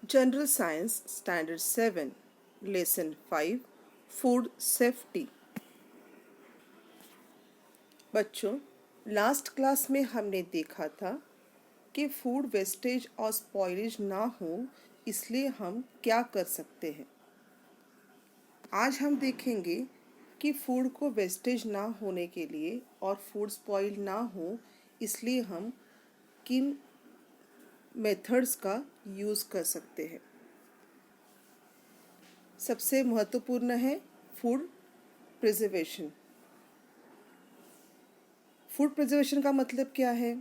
General science standard 7 lesson 5 food safety. बच्चों, last class में हमने देखा था कि फूड वेस्टेज और स्पॉइलेज ना हो इसलिए हम क्या कर सकते हैं। आज हम देखेंगे कि फूड को वेस्टेज ना होने के लिए और फूड स्पॉइल ना हो इसलिए हम किन मेथड्स का यूज़ कर सकते हैं। सबसे महत्वपूर्ण है फूड प्रिजर्वेशन। फूड प्रिजर्वेशन का मतलब क्या है?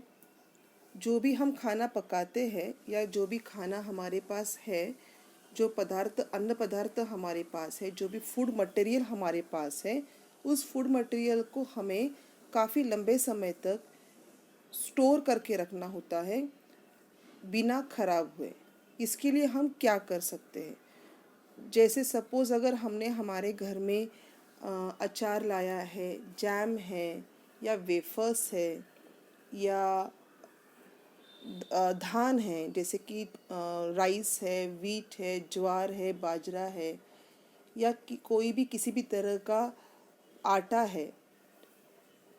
जो भी हम खाना पकाते हैं या जो भी खाना हमारे पास है, जो पदार्थ अन्न पदार्थ हमारे पास है, जो भी फूड मटेरियल हमारे पास है, उस फूड मटेरियल को हमें काफ़ी लंबे समय तक स्टोर करके रखना होता है बिना खराब हुए। इसके लिए हम क्या कर सकते हैं? जैसे सपोज़ अगर हमने हमारे घर में अचार लाया है, जैम है या वेफर्स है या धान है, जैसे कि राइस है, वीट है, ज्वार है, बाजरा है या कि कोई भी किसी भी तरह का आटा है,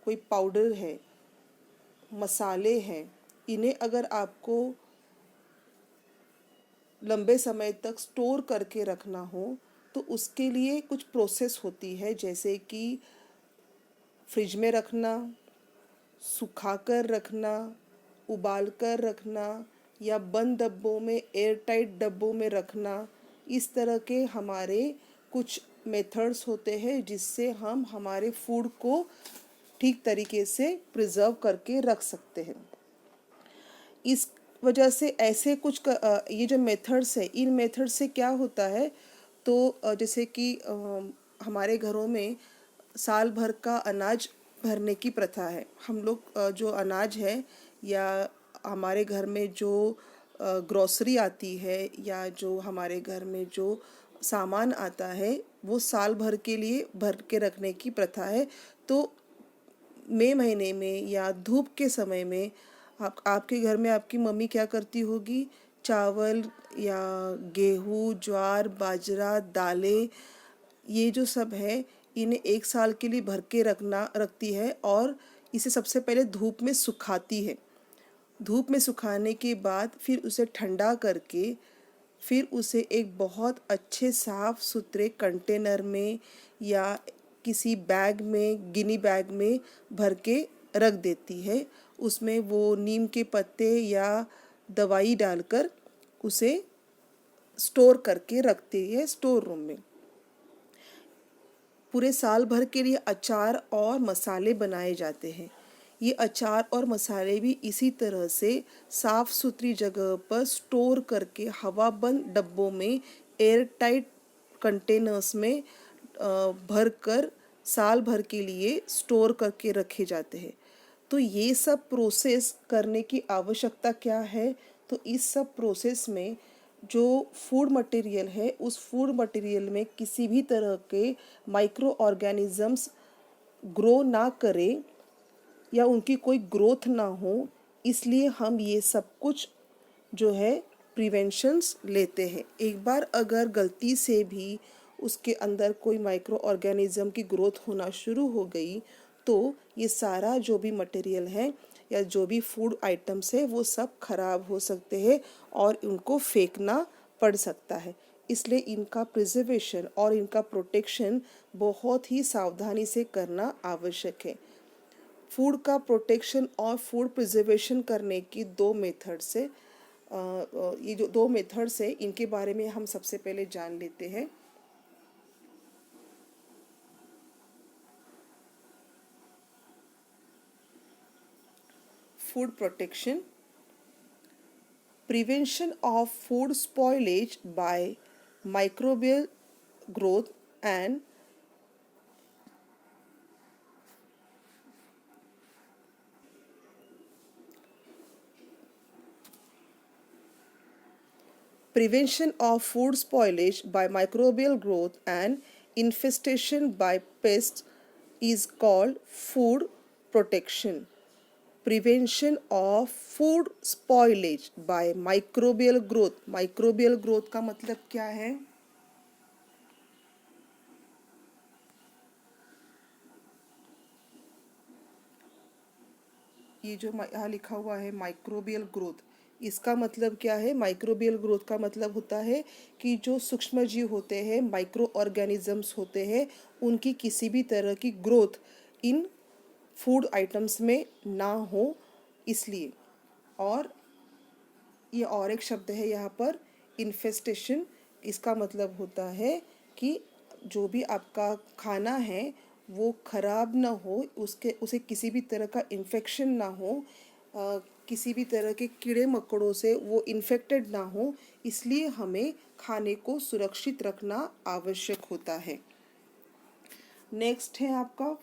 कोई पाउडर है, मसाले हैं, इन्हें अगर आपको लंबे समय तक स्टोर करके रखना हो तो उसके लिए कुछ प्रोसेस होती है, जैसे कि फ्रिज में रखना, सुखा कर रखना, उबाल कर रखना या बंद डब्बों में, एयर टाइट डब्बों में रखना। इस तरह के हमारे कुछ मेथड्स होते हैं जिससे हम हमारे फूड को ठीक तरीके से प्रिजर्व करके रख सकते हैं। इस वजह से ऐसे कुछ ये जो मेथड्स है, इन मेथड से क्या होता है तो जैसे कि हमारे घरों में साल भर का अनाज भरने की प्रथा है। हम लोग जो अनाज है या हमारे घर में जो ग्रोसरी आती है या जो हमारे घर में जो सामान आता है वो साल भर के लिए भर के रखने की प्रथा है। तो मई महीने में या धूप के समय में आपके घर में आपकी मम्मी क्या करती होगी? चावल या गेहूँ, ज्वार, बाजरा, दालें, ये जो सब है इन्हें एक साल के लिए भर के रखती है और इसे सबसे पहले धूप में सुखाती है। धूप में सुखाने के बाद फिर उसे ठंडा करके फिर उसे एक बहुत अच्छे साफ सुथरे कंटेनर में या किसी बैग में, गिनी बैग में भर के रख देती है। उसमें वो नीम के पत्ते या दवाई डालकर उसे स्टोर करके रखती है स्टोर रूम में। पूरे साल भर के लिए अचार और मसाले बनाए जाते हैं। ये अचार और मसाले भी इसी तरह से साफ़ सुथरी जगह पर स्टोर करके हवाबंद डब्बों में, एयर टाइट कंटेनर्स में भर कर साल भर के लिए स्टोर करके रखे जाते हैं। तो ये सब प्रोसेस करने की आवश्यकता क्या है? तो इस सब प्रोसेस में जो फूड मटेरियल है उस फूड मटेरियल में किसी भी तरह के माइक्रो ऑर्गेनिजम्स ग्रो ना करे या उनकी कोई ग्रोथ ना हो, इसलिए हम ये सब कुछ जो है प्रिवेंशंस लेते हैं। एक बार अगर गलती से भी उसके अंदर कोई माइक्रो ऑर्गेनिज्म की ग्रोथ होना शुरू हो गई तो ये सारा जो भी मटेरियल है या जो भी फूड आइटम्स है वो सब खराब हो सकते हैं और उनको फेंकना पड़ सकता है। इसलिए इनका प्रिजर्वेशन और इनका प्रोटेक्शन बहुत ही सावधानी से करना आवश्यक है। फूड का प्रोटेक्शन और फूड प्रिजर्वेशन करने की दो मेथड्स है। ये जो दो मेथड्स है इनके बारे में हम सबसे पहले जान लेते हैं। Food protection, prevention of food spoilage by microbial growth and prevention of food spoilage by microbial growth and infestation by pests is called food protection. Prevention of food spoilage by microbial growth. Microbial growth का मतलब क्या है? ये जो यहाँ लिखा हुआ है माइक्रोबियल ग्रोथ, इसका मतलब क्या है? माइक्रोबियल ग्रोथ का मतलब होता है कि जो सूक्ष्मजीव होते हैं, माइक्रो ऑर्गेनिजम्स होते हैं, उनकी किसी भी तरह की ग्रोथ इन फूड आइटम्स में ना हो, इसलिए। और ये और एक शब्द है यहाँ पर, इन्फेस्टेशन। इसका मतलब होता है कि जो भी आपका खाना है वो खराब ना हो, उसे किसी भी तरह का इन्फेक्शन ना हो, किसी भी तरह के कीड़े मकोड़ों से वो इन्फेक्टेड ना हो, इसलिए हमें खाने को सुरक्षित रखना आवश्यक होता है। नेक्स्ट है आपका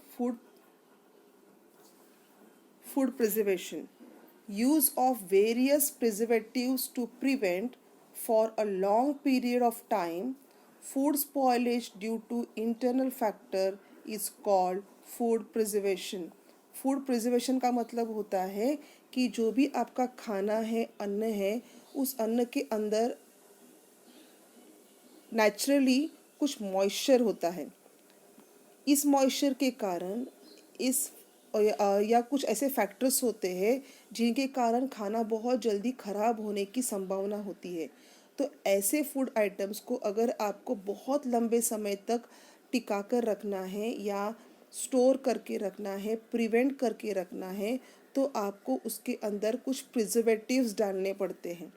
food preservation. Use of various preservatives to prevent for a long period of time food spoilage due to internal factor is called food preservation। Food preservation का मतलब होता है कि जो भी आपका खाना है, अन्न है, उस अन्न के अंदर नेचुरली कुछ मॉइस्चर होता है। इस मॉइस्चर के कारण इस या कुछ ऐसे फैक्टर्स होते हैं जिनके कारण खाना बहुत जल्दी ख़राब होने की संभावना होती है। तो ऐसे फूड आइटम्स को अगर आपको बहुत लंबे समय तक टिका कर रखना है या स्टोर करके रखना है, प्रिवेंट करके रखना है, तो आपको उसके अंदर कुछ प्रिजर्वेटिव्स डालने पड़ते हैं।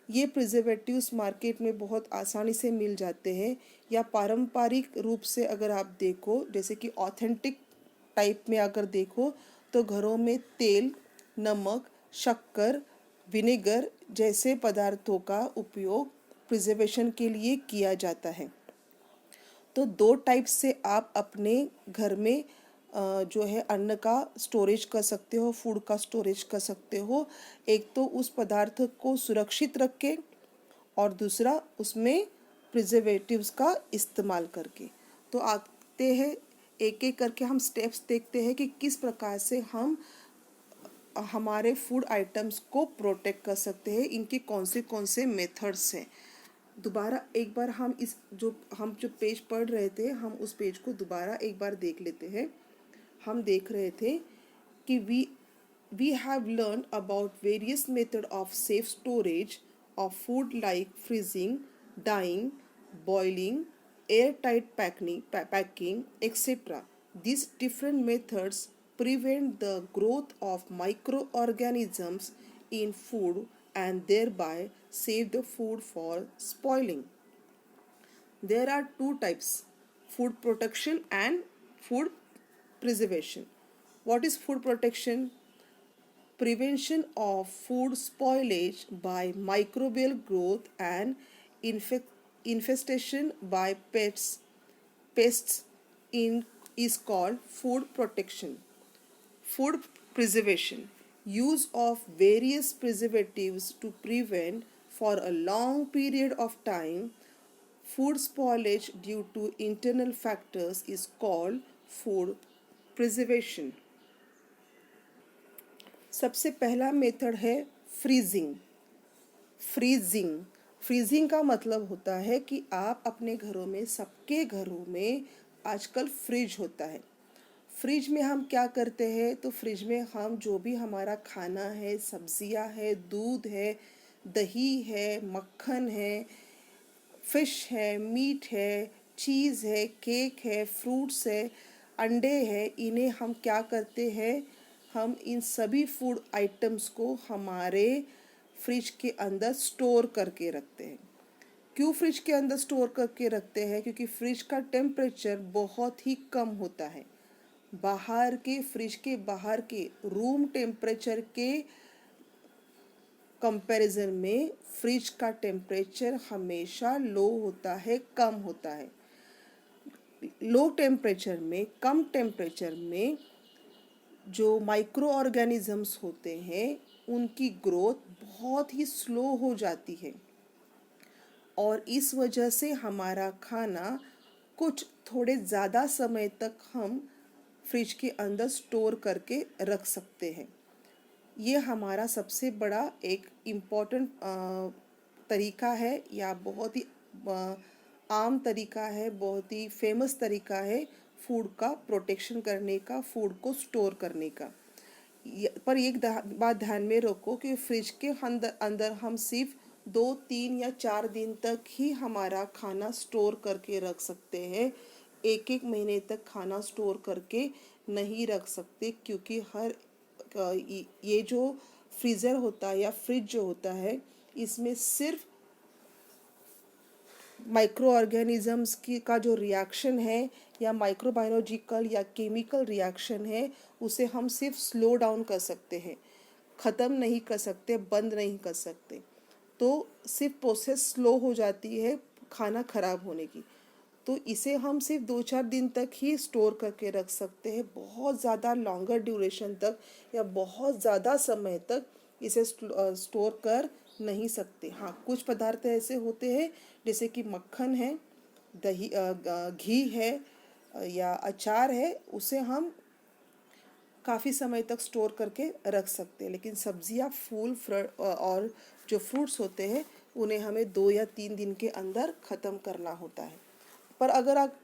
ये प्रिजर्वेटिव्स मार्केट में बहुत आसानी से मिल जाते हैं, या पारंपरिक रूप से अगर आप देखो, जैसे कि ऑथेंटिक टाइप में अगर देखो, तो घरों में तेल, नमक, शक्कर, विनेगर जैसे पदार्थों का उपयोग प्रिजर्वेशन के लिए किया जाता है। तो दो टाइप से आप अपने घर में जो है अन्न का स्टोरेज कर सकते हो, फूड का स्टोरेज कर सकते हो। एक तो उस पदार्थ को सुरक्षित रख के, और दूसरा उसमें प्रिजर्वेटिव्स का इस्तेमाल करके। तो आते हैं एक एक करके, हम स्टेप्स देखते हैं कि किस प्रकार से हम हमारे फूड आइटम्स को प्रोटेक्ट कर सकते हैं, इनके कौन से मेथड्स हैं। दोबारा एक बार हम जो पेज पढ़ रहे थे, हम उस पेज को दोबारा एक बार देख लेते हैं। हम देख रहे थे कि we have learned about various methods of safe storage of food like freezing, dyeing, boiling, airtight packing, etc. These different methods prevent the growth of microorganisms in food and thereby save the food for spoiling. There are two types: food protection and food preservation. What is food protection? Prevention of food spoilage by microbial growth and infestation by pests is called food protection. Food preservation. Use of various preservatives to prevent for a long period of time food spoilage due to internal factors is called food preservation. सबसे पहला method है freezing. Freezing का मतलब होता है कि आप अपने घरों में, सबके घरों में आजकल फ्रिज होता है। फ्रिज में हम क्या करते हैं? तो फ्रिज में हम जो भी हमारा खाना है, सब्जियां है, दूध है, दही है, मक्खन है, फिश है, मीट है, चीज़ है, केक है, फ्रूट्स है, अंडे है, इन्हें हम क्या करते हैं? हम इन सभी फूड आइटम्स को हमारे फ्रिज के अंदर स्टोर करके रखते हैं। क्यों फ्रिज के अंदर स्टोर करके रखते हैं? क्योंकि फ्रिज का टेम्परेचर बहुत ही कम होता है। फ्रिज के बाहर के रूम टेम्परेचर के कंपैरिजन में फ्रिज का टेम्परेचर हमेशा लो होता है, कम होता है। लो टेम्परेचर में, कम टेम्परेचर में जो माइक्रो ऑर्गेनिजम्स होते हैं उनकी ग्रोथ बहुत ही स्लो हो जाती है, और इस वजह से हमारा खाना कुछ थोड़े ज़्यादा समय तक हम फ्रिज के अंदर स्टोर करके रख सकते हैं। ये हमारा सबसे बड़ा एक इम्पोर्टेंट तरीका है, या बहुत ही अ, आम तरीका है, बहुत ही फेमस तरीका है फूड का प्रोटेक्शन करने का, फूड को स्टोर करने का। पर एक बात ध्यान में रखो कि फ्रिज के अंदर अंदर हम सिर्फ 2 3 या 4 दिन तक ही हमारा खाना स्टोर करके रख सकते हैं। एक एक महीने तक खाना स्टोर करके नहीं रख सकते, क्योंकि ये जो फ्रीज़र होता है या फ्रिज जो होता है, इसमें सिर्फ माइक्रो ऑर्गेनिज़म्स की का जो रिएक्शन है, या माइक्रोबायोलॉजिकल या केमिकल रिएक्शन है, उसे हम सिर्फ स्लो डाउन कर सकते हैं, ख़त्म नहीं कर सकते, बंद नहीं कर सकते। तो सिर्फ प्रोसेस स्लो हो जाती है खाना ख़राब होने की। तो इसे हम सिर्फ 2 4 दिन तक ही स्टोर करके रख सकते हैं। बहुत ज़्यादा लॉन्गर ड्यूरेशन तक या बहुत ज़्यादा समय तक इसे स्टोर कर नहीं सकते। हाँ, कुछ पदार्थ ऐसे होते हैं जैसे कि मक्खन है, घी है, या अचार है, उसे हम काफ़ी समय तक स्टोर करके रख सकते हैं। लेकिन सब्जियां, फूल, और जो फ्रूट्स होते हैं, उन्हें हमें 2 या 3 दिन के अंदर ख़त्म करना होता है। पर अगर आप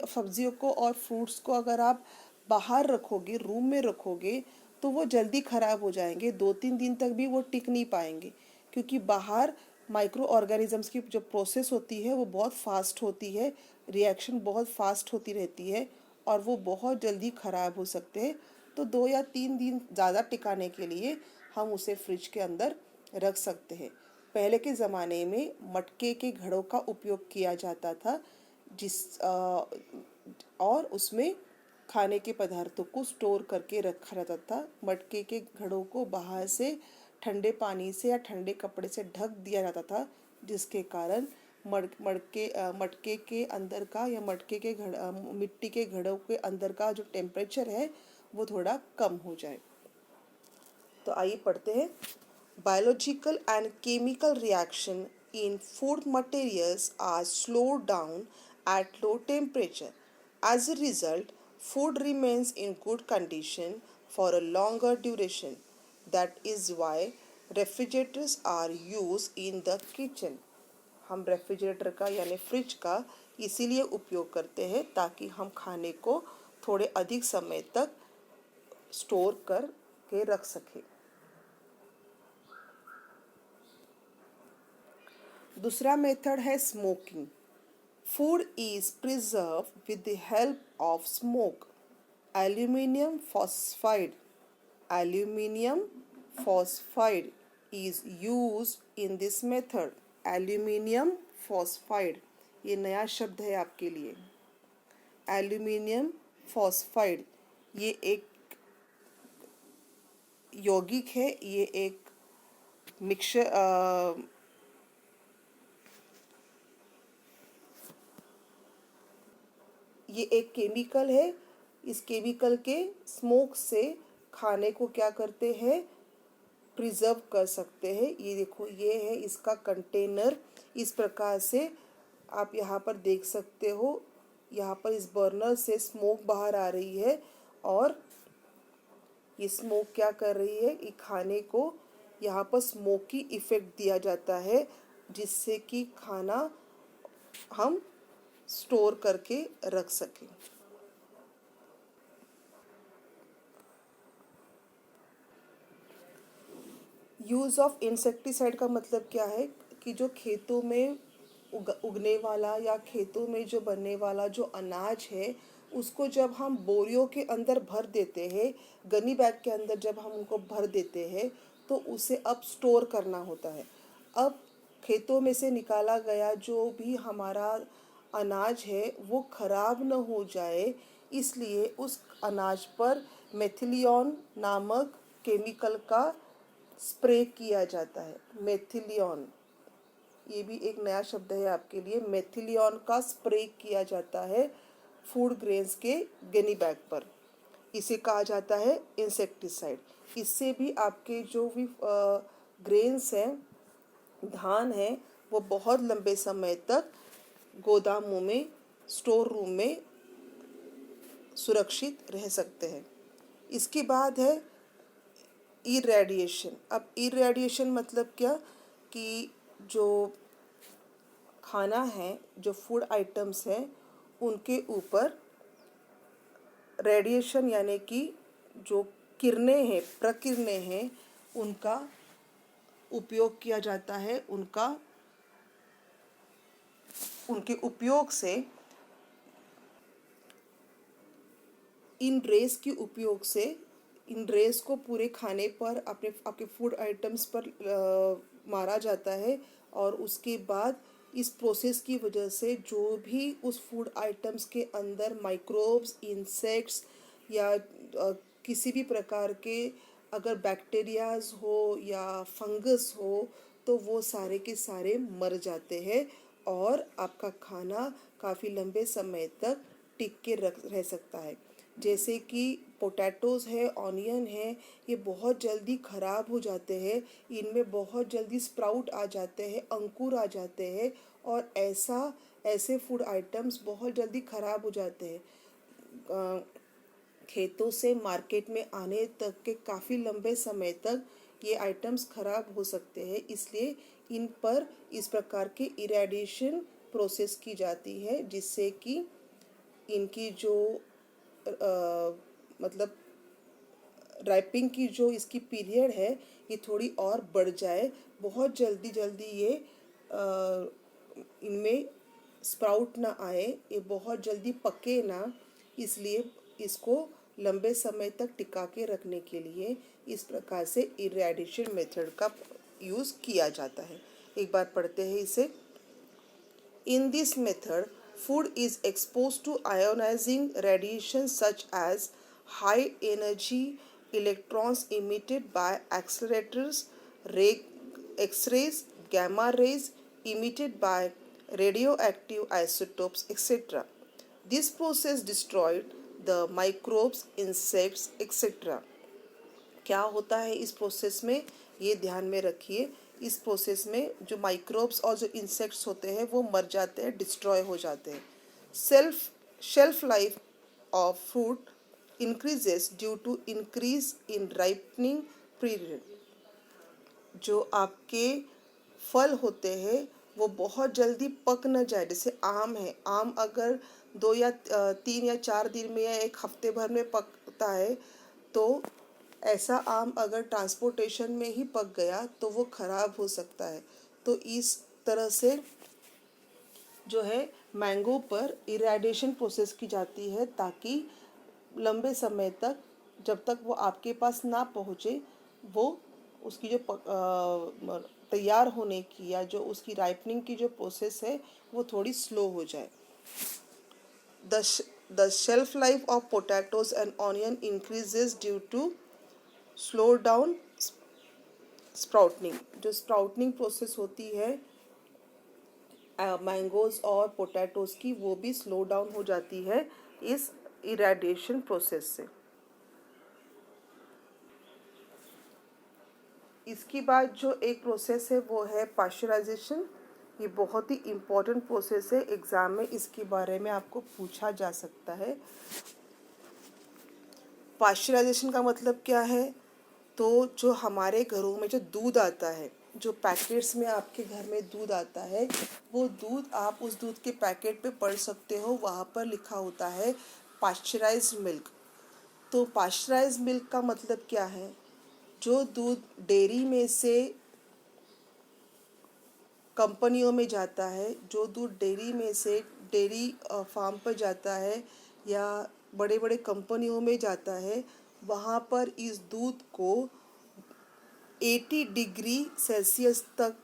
सब्जियों को और फ्रूट्स को अगर आप बाहर रखोगे, रूम में रखोगे, तो वो जल्दी ख़राब हो जाएंगे। 2 3 दिन तक भी वो टिक नहीं पाएंगे, क्योंकि बाहर माइक्रो ऑर्गेनिजम्स की जो प्रोसेस होती है वो बहुत फास्ट होती है, रिएक्शन बहुत फास्ट होती रहती है, और वो बहुत जल्दी ख़राब हो सकते हैं। तो 2 या 3 दिन ज़्यादा टिकाने के लिए हम उसे फ्रिज के अंदर रख सकते हैं। पहले के ज़माने में मटके के घड़ों का उपयोग किया जाता था, और उसमें खाने के पदार्थों को स्टोर करके रखा रहता था। मटके के घड़ों को बाहर से ठंडे पानी से या ठंडे कपड़े से ढक दिया जाता था, जिसके कारण मटके के अंदर का, या मिट्टी के घड़ों के अंदर का जो टेम्परेचर है वो थोड़ा कम हो जाए। तो आइए पढ़ते हैं। Biological and chemical reaction in food materials are slowed down at low temperature. As a result, food remains in good condition for a longer duration. That is why refrigerators are used in the kitchen. हम refrigerator का यानी fridge का इसीलिए उपयोग करते हैं ताकि हम खाने को थोड़े अधिक समय तक स्टोर करके रख सकें। दूसरा मेथड है smoking. Food is preserve with the help of smoke. Aluminium phosphide aluminium phosphide is use in this method. Aluminium phosphide, ये नया शब्द है आपके लिए। एल्यूमिनियम फॉस्फाइड ये एक यौगिक है, ये एक मिक्सचर ये एक केमिकल है। इस केमिकल के स्मोक से खाने को क्या करते हैं, प्रिजर्व कर सकते हैं। ये देखो, ये है इसका कंटेनर। इस प्रकार से आप यहाँ पर देख सकते हो, यहाँ पर इस बर्नर से स्मोक बाहर आ रही है, और ये स्मोक क्या कर रही है, ये खाने को यहाँ पर स्मोकी इफ़ेक्ट दिया जाता है, जिससे कि खाना हम स्टोर करके रख सकें। यूज़ ऑफ इंसेक्टिसाइड का मतलब क्या है कि जो खेतों में उगने वाला या खेतों में जो बनने वाला जो अनाज है, उसको जब हम बोरियों के अंदर भर देते हैं, गनी बैग के अंदर जब हम उनको भर देते हैं, तो उसे अब स्टोर करना होता है। अब खेतों में से निकाला गया जो भी हमारा अनाज है वो ख़राब न हो जाए, इसलिए उस अनाज पर मेथिलियन नामक केमिकल का स्प्रे किया जाता है। मेथिलियन, ये भी एक नया शब्द है आपके लिए। मेथिलियन का स्प्रे किया जाता है फूड ग्रेन्स के गिनी बैग पर। इसे कहा जाता है इंसेक्टिसाइड। इससे भी आपके जो भी ग्रेन्स हैं, धान है, वो बहुत लंबे समय तक गोदामों में, स्टोर रूम में सुरक्षित रह सकते हैं। इसके बाद है इरेडिएशन। अब इरेडिएशन मतलब क्या, कि जो खाना है, जो फूड आइटम्स हैं, उनके ऊपर रेडिएशन यानी कि जो किरणें हैं, प्रकिरणें हैं, उनका उपयोग किया जाता है। उनके उपयोग से, इन रेस के उपयोग से, इन रेस को पूरे खाने पर, आपके फूड आइटम्स पर मारा जाता है। और उसके बाद इस प्रोसेस की वजह से जो भी उस फूड आइटम्स के अंदर माइक्रोब्स, इंसेक्ट्स या किसी भी प्रकार के अगर बैक्टीरियाज हो या फंगस हो, तो वो सारे के सारे मर जाते हैं और आपका खाना काफ़ी लंबे समय तक टिक के रह सकता है। जैसे कि पोटैटोज़ है, ऑनियन है, ये बहुत जल्दी ख़राब हो जाते हैं, इनमें बहुत जल्दी स्प्राउट आ जाते हैं, अंकुर आ जाते हैं, और ऐसे फूड आइटम्स बहुत जल्दी ख़राब हो जाते हैं। खेतों से मार्केट में आने तक के काफ़ी लंबे समय तक ये आइटम्स ख़राब हो सकते हैं। इसलिए इन पर इस प्रकार के इरेडिएशन प्रोसेस की जाती है, जिससे कि इनकी जो मतलब रैपिंग की जो इसकी पीरियड है, ये थोड़ी और बढ़ जाए। बहुत जल्दी जल्दी ये इनमें स्प्राउट ना आए, ये बहुत जल्दी पके ना, इसलिए इसको लंबे समय तक टिका के रखने के लिए इस प्रकार से इरेडिएशन मेथड का यूज़ किया जाता है। एक बार पढ़ते हैं इसे। In this method, food is exposed to ionizing radiation such as high energy electrons emitted by accelerators, X-rays, gamma rays emitted by radioactive isotopes, etc. This process destroyed the microbes, insects, etc. क्या होता है इस process में, ये ध्यान में रखिए। इस प्रोसेस में जो माइक्रोब्स और जो इंसेक्ट्स होते हैं वो मर जाते हैं, डिस्ट्रॉय हो जाते हैं। Shelf life of fruit increases due to increase in ripening period. जो आपके फल होते हैं वो बहुत जल्दी पक न जाए। जैसे आम है, आम अगर 3 या 4 दिन में या एक हफ्ते भर में पकता है, तो ऐसा आम अगर ट्रांसपोर्टेशन में ही पक गया तो वो ख़राब हो सकता है। तो इस तरह से जो है मैंगो पर इरेडिएशन प्रोसेस की जाती है, ताकि लंबे समय तक, जब तक वो आपके पास ना पहुँचे, वो उसकी जो तैयार होने की या जो उसकी राइपनिंग की जो प्रोसेस है वो थोड़ी स्लो हो जाए। The shelf life of potatoes and onion increases due to slow down sprouting. जो स्प्राउटनिंग प्रोसेस होती है मैंगोज़ और पोटैटोज़ की, वो भी स्लो डाउन हो जाती है इस इरेडिएशन प्रोसेस से। इसके बाद जो एक प्रोसेस है वो है पाश्चराइजेशन। ये बहुत ही इम्पोर्टेंट प्रोसेस है, एग्ज़ाम में इसके बारे में आपको पूछा जा सकता है। पाश्चराइजेशन का मतलब क्या है? तो जो हमारे घरों में जो दूध आता है, जो पैकेट्स में आपके घर में दूध आता है, वो दूध, आप उस दूध के पैकेट पे पढ़ सकते हो, वहाँ पर लिखा होता है पाश्चराइज्ड मिल्क। तो पाश्चराइज्ड मिल्क का मतलब क्या है? जो दूध डेयरी में से कंपनियों में जाता है, जो दूध डेयरी में से डेयरी फार्म पर जाता है या बड़े बड़े कंपनियों में जाता है, वहाँ पर इस दूध को 80 डिग्री सेल्सियस तक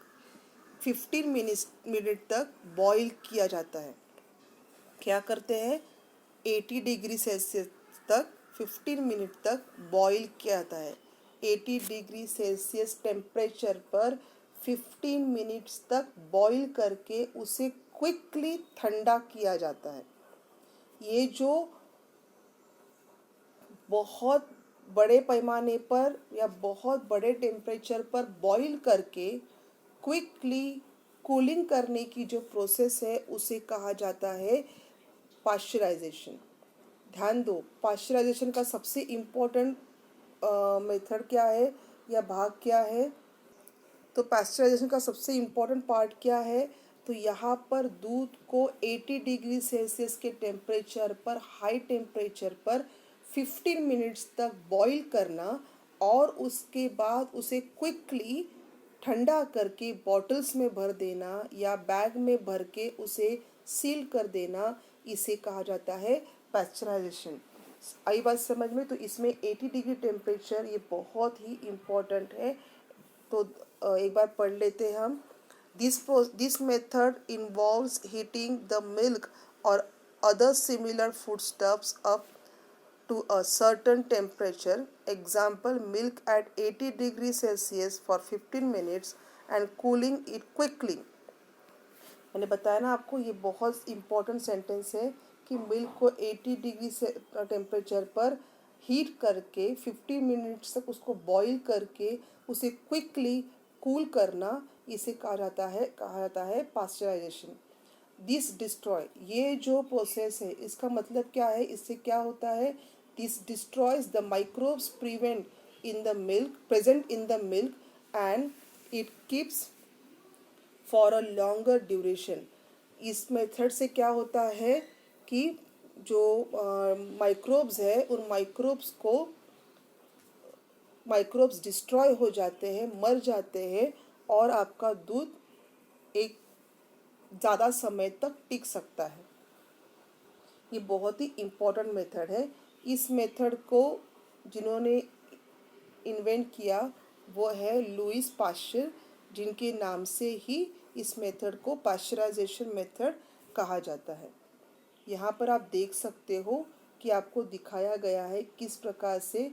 15 मिनट तक बॉईल किया जाता है। क्या करते हैं? 80 डिग्री सेल्सियस तक 15 मिनट तक बॉईल किया जाता है। 80 डिग्री सेल्सियस टेम्परेचर पर 15 मिनट्स तक बॉईल करके उसे क्विकली ठंडा किया जाता है। ये जो बहुत बड़े पैमाने पर या बहुत बड़े टेम्परेचर पर बॉईल करके क्विकली कूलिंग करने की जो प्रोसेस है, उसे कहा जाता है पाश्चराइजेशन। ध्यान दो, पाश्चराइजेशन का सबसे इम्पोर्टेंट मेथड क्या है? या भाग क्या है? तो पास्चराइजेशन का सबसे इम्पोर्टेंट पार्ट क्या है? तो यहाँ पर दूध को 80 डिग्री सेल्सियस के टेम्परेचर पर, हाई टेम्परेचर पर 15 मिनट्स तक बॉईल करना और उसके बाद उसे क्विकली ठंडा करके बॉटल्स में भर देना या बैग में भर के उसे सील कर देना, इसे कहा जाता है पास्चराइजेशन। आई बात समझ में? तो इसमें 80 डिग्री टेम्परेचर ये बहुत ही इम्पोर्टेंट है। तो एक बार पढ़ लेते हैं हम। This method involves heating the milk और other similar foodstuffs up to a certain temperature, example milk at 80 degrees Celsius for 15 minutes and cooling it quickly। मैंने बताया ना आपको, ये बहुत इम्पोर्टेंट सेंटेंस है कि मिल्क को 80 डिग्री से टेम्परेचर पर हीट करके 15 मिनट्स तक उसको बॉईल करके उसे क्विकली कूल करना, इसे कहा जाता है पास्चराइजेशन। दिस डिस्ट्रॉय, ये जो प्रोसेस है इसका मतलब क्या है? इससे क्या होता है? This destroys the microbes present in the milk and it keeps for a longer duration. इस मेथड से क्या होता है कि जो माइक्रोब्स है उन माइक्रोब्स डिस्ट्रॉय हो जाते हैं, मर जाते हैं और आपका दूध एक ज़्यादा समय तक टिक सकता है। ये बहुत ही इम्पोर्टेंट मेथड है। इस मेथड को जिन्होंने इन्वेंट किया वो है लुईस पाश्चर, जिनके नाम से ही इस मेथड को पाश्चराइजेशन मेथड कहा जाता है। यहाँ पर आप देख सकते हो कि आपको दिखाया गया है किस प्रकार से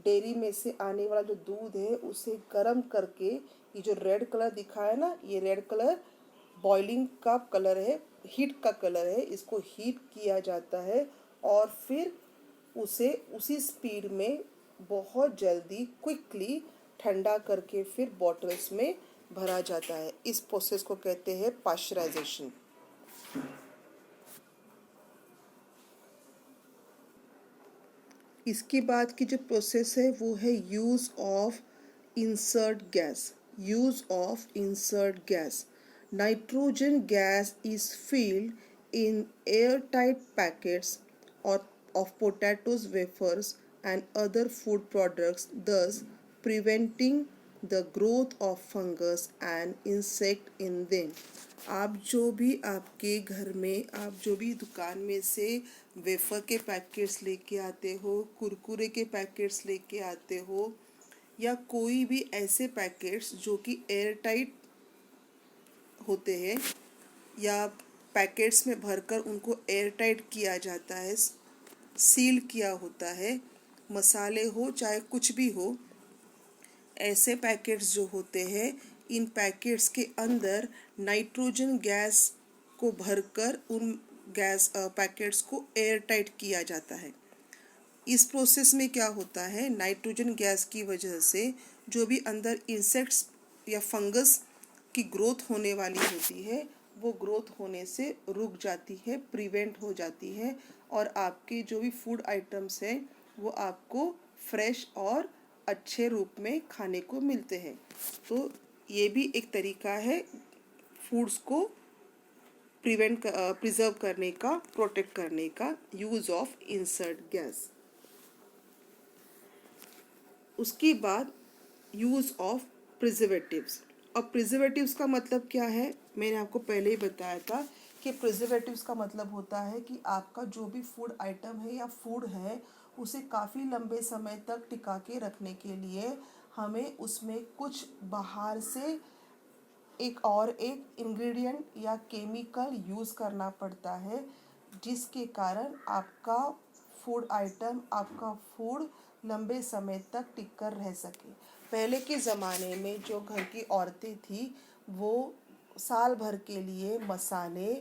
डेयरी में से आने वाला जो दूध है उसे गर्म करके, ये जो रेड कलर दिखा है ना, ये रेड कलर बॉइलिंग का कलर है, हीट का कलर है। इसको हीट किया जाता है और फिर उसे उसी स्पीड में बहुत जल्दी क्विकली ठंडा करके फिर बॉटल्स में भरा जाता है। इस प्रोसेस को कहते हैं पाश्चराइजेशन। इसके बाद की जो प्रोसेस है वो है use of insert gas. Use of insert gas, nitrogen gas is filled in airtight packets or of potatoes wafers and other food products, thus preventing the growth of fungus and insect in them। आप जो भी आपके घर में, आप जो भी दुकान में से वेफर के पैकेट्स लेके आते हो, कुरकुरे के पैकेट्स लेके आते हो, या कोई भी ऐसे पैकेट्स जो कि एयर टाइट होते हैं या पैकेट्स में भरकर उनको एयर टाइट किया जाता है, सील किया होता है, मसाले हो चाहे कुछ भी हो, ऐसे पैकेट्स जो होते हैं, इन पैकेट्स के अंदर नाइट्रोजन गैस को भरकर उन पैकेट्स को एयर टाइट किया जाता है। इस प्रोसेस में क्या होता है, नाइट्रोजन गैस की वजह से जो भी अंदर इंसेक्ट्स या फंगस की ग्रोथ होने वाली होती है वो ग्रोथ होने से रुक जाती है, प्रिवेंट हो जाती है और आपके जो भी फूड आइटम्स हैं वो आपको फ्रेश और अच्छे रूप में खाने को मिलते हैं। तो ये भी एक तरीका है फूड्स को प्रिजर्व करने का, प्रोटेक्ट करने का, यूज़ ऑफ इंसर्ट गैस। उसके बाद यूज़ ऑफ प्रिजर्वेटिव्स। अब प्रिजर्वेटिव्स का मतलब क्या है? मैंने आपको पहले ही बताया था कि प्रिजर्वेटिव्स का मतलब होता है कि आपका जो भी फूड आइटम है या फूड है उसे काफ़ी लंबे समय तक टिका के रखने के लिए हमें उसमें कुछ बाहर से एक इंग्रेडिएंट या केमिकल यूज़ करना पड़ता है, जिसके कारण आपका फूड आइटम, आपका फूड लंबे समय तक टिक कर रह सके। पहले के ज़माने में जो घर की औरतें थी वो साल भर के लिए मसाले,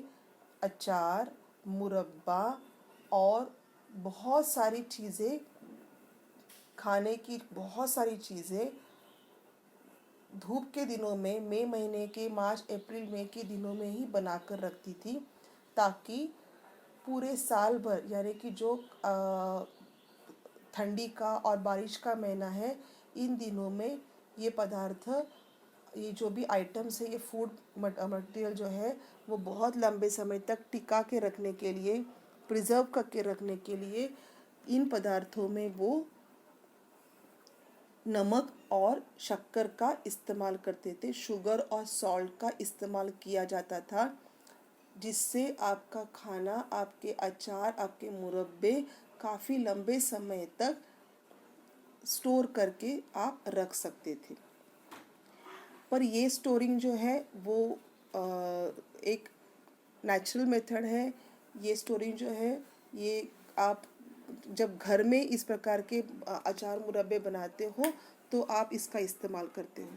अचार, मुरब्बा और बहुत सारी चीज़ें, खाने की बहुत सारी चीज़ें धूप के दिनों में, मई महीने के, मार्च अप्रैल मई के दिनों में ही बनाकर रखती थी, ताकि पूरे साल भर, यानी कि जो ठंडी का और बारिश का महीना है, इन दिनों में ये पदार्थ, ये जो भी आइटम्स है, ये फूड मटेरियल जो है वो बहुत लंबे समय तक टिका के रखने के लिए, प्रिजर्व करके रखने के लिए इन पदार्थों में वो नमक और शक्कर का इस्तेमाल करते थे, शुगर और सॉल्ट का इस्तेमाल किया जाता था, जिससे आपका खाना, आपके अचार, आपके मुरब्बे काफ़ी लंबे समय तक स्टोर करके आप रख सकते थे। पर ये स्टोरिंग जो है वो एक नेचुरल मेथड है। ये स्टोरिंग जो है ये आप जब घर में इस प्रकार के अचार मुरब्बे बनाते हो तो आप इसका इस्तेमाल करते हो।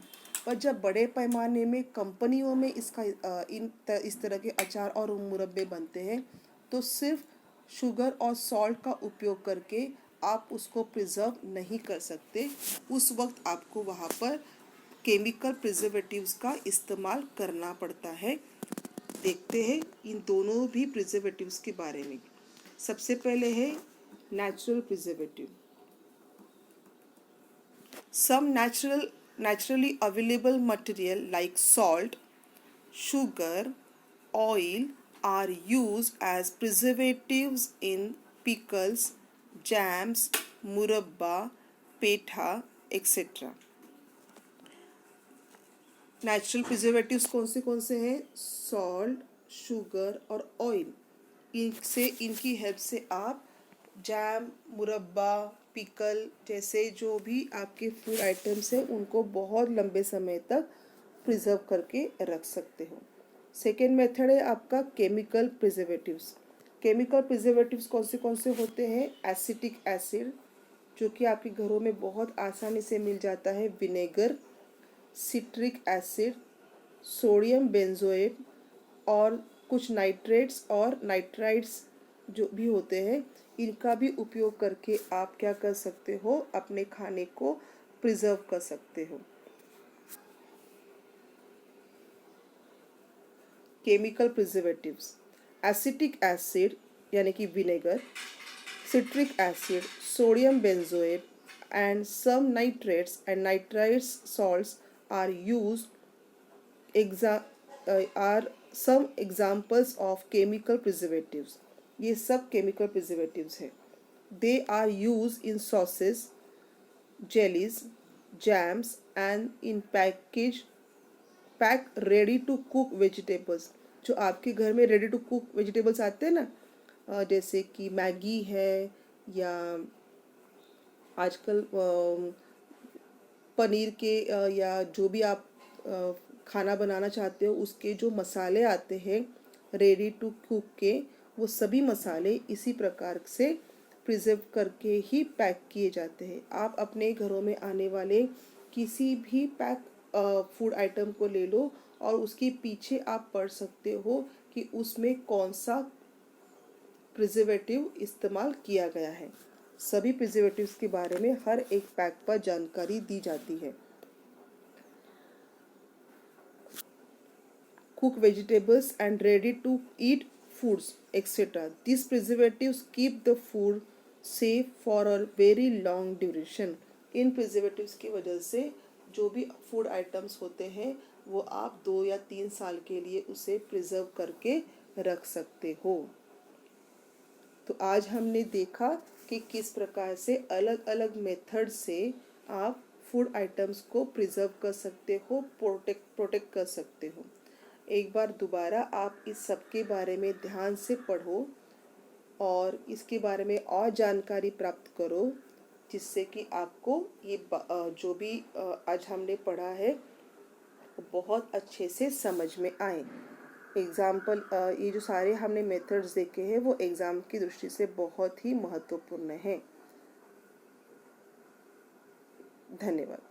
पर जब बड़े पैमाने में कंपनियों में इस तरह के अचार और मुरब्बे बनते हैं तो सिर्फ शुगर और सॉल्ट का उपयोग करके आप उसको प्रिजर्व नहीं कर सकते। उस वक्त आपको वहाँ पर केमिकल प्रिजर्वेटिव्स का इस्तेमाल करना पड़ता है। देखते हैं इन दोनों भी प्रिजर्वेटिव्स के बारे में। सबसे पहले है natural preservative. Some naturally available material like salt, sugar, oil are used as preservatives in pickles, jams, murabba, petha etc. Natural preservatives कौन से हैं? सॉल्ट, शुगर और ऑयल। इनकी हेल्प से आप जैम, मुरब्बा, पिकल जैसे जो भी आपके फूड आइटम्स हैं उनको बहुत लंबे समय तक प्रिजर्व करके रख सकते हो। सेकेंड मेथड है आपका केमिकल प्रिजर्वेटिव्स। केमिकल प्रिजर्वेटिव्स कौन से होते हैं? एसिटिक एसिड, जो कि आपके घरों में बहुत आसानी से मिल जाता है, vinegar, citric acid, sodium benzoate और कुछ नाइट्रेट्स और नाइट्राइड्स जो भी होते हैं, इनका भी उपयोग करके आप क्या कर सकते हो? अपने खाने को प्रिजर्व कर सकते हो। केमिकल प्रिजर्वेटिव्स: एसिटिक एसिड यानी कि vinegar, citric acid, sodium benzoate and some nitrates and nitrites salts are are some examples of chemical preservatives. ये सब केमिकल प्रिजर्वेटिव्स हैं। They are use in sauces, jellies, jams and in pack ready to cook vegetables. जो आपके घर में ready to cook vegetables आते हैं ना, जैसे कि मैगी है या आजकल पनीर के या जो भी आप खाना बनाना चाहते हो उसके जो मसाले आते हैं रेडी टू कुक के, वो सभी मसाले इसी प्रकार से प्रिजर्व करके ही पैक किए जाते हैं। आप अपने घरों में आने वाले किसी भी पैक फूड आइटम को ले लो और उसके पीछे आप पढ़ सकते हो कि उसमें कौन सा प्रिजर्वेटिव इस्तेमाल किया गया है। सभी प्रिजर्वेटिव्स के बारे में हर एक पैक पर जानकारी दी जाती है। Cook vegetables and ready to eat foods etcetera. This preservatives keep the food safe for a very long duration. इन प्रिजर्वेटिव्स की वजह से जो भी फूड आइटम्स होते हैं वो आप 2 या 3 साल के लिए उसे प्रिजर्व करके रख सकते हो। तो आज हमने देखा कि किस प्रकार से अलग अलग मेथड से आप फूड आइटम्स को प्रिजर्व कर सकते हो, प्रोटेक्ट कर सकते हो। एक बार दोबारा आप इस सब के बारे में ध्यान से पढ़ो और इसके बारे में और जानकारी प्राप्त करो, जिससे कि आपको ये जो भी आज हमने पढ़ा है बहुत अच्छे से समझ में आए। एग्जाम्पल ये जो सारे हमने मेथड्स देखे हैं वो एग्ज़ाम की दृष्टि से बहुत ही महत्वपूर्ण हैं। धन्यवाद।